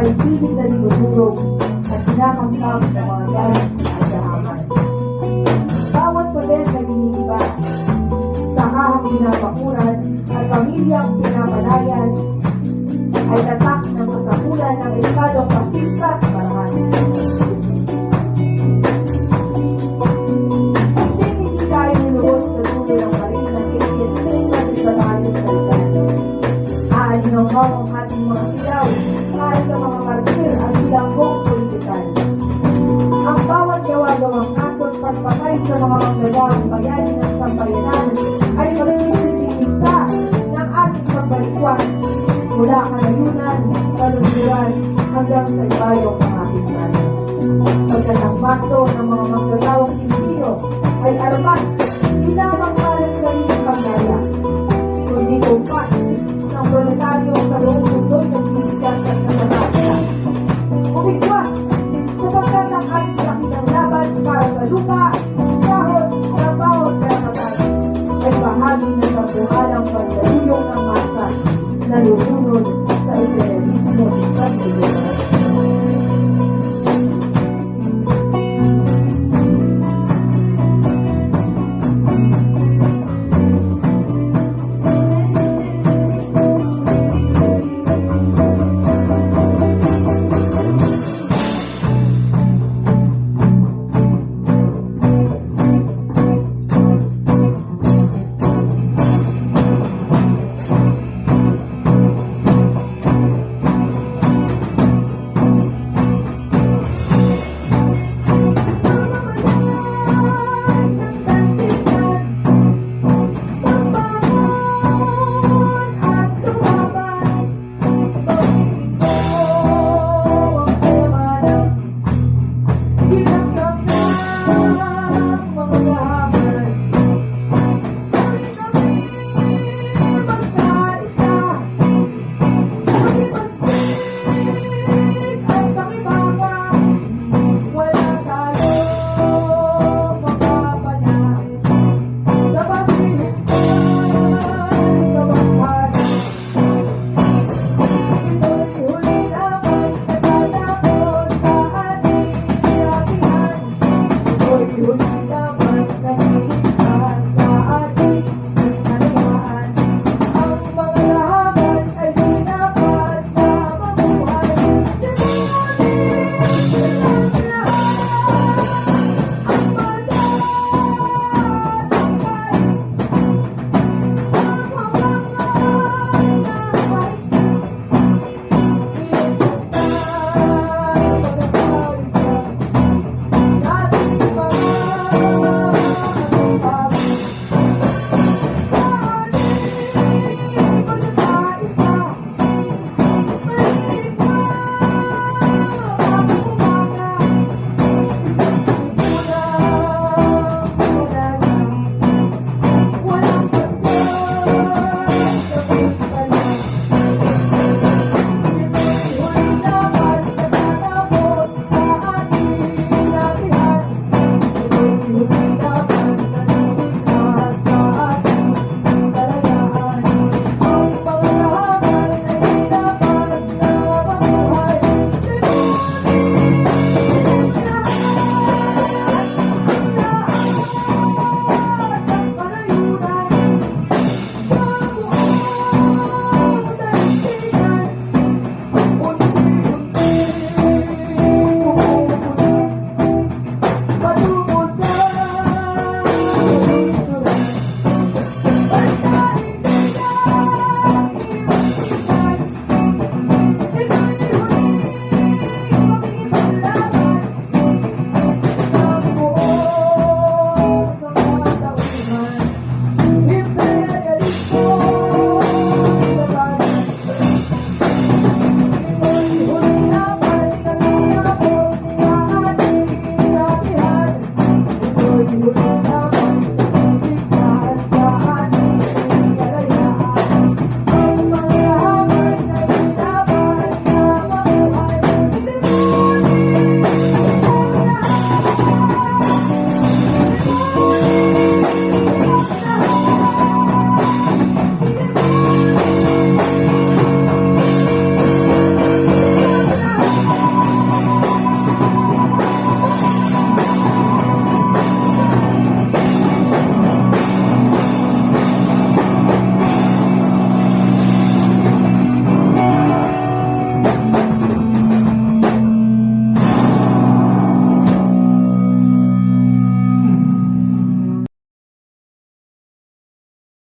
ay pilit na dinudurog at kinakamkam ng mga galit at kahaman. Bawat poder na ginigiba, sakahang pinapakuran at pamilyang pinapalayas ay tatak ng kasapulan ng estadong pasista at parahas. Hindi tayo niluhod sa dulo ng maril ng kinikitin natin sa tayo sa lisan. Aalingaw ang ating mga silaw para sa mga martir at bilanggong politikal. Ang bawat gawa-gawang kaso at pagpatay sa mga magagawang bayani ng sambayanan ay magsisilbing isa ng ating pagbalikwas mula kalayunan, kalunduran hanggang sa ibayong ng ating plano. Pagkat ang baso ng mga magagawang Pilipino ay armas, hindi lamang para sa sariling pagdaya, kundi kumpas ng proletaryo sa buong mundo'y nagbibigyan at nakatasa. Umigwas, sapagkat ang ating laking laban para sa lupa, sahod, trabaho at karapatan ay bahagi ng kabuhalang pagdaluyong ng masa na lulunod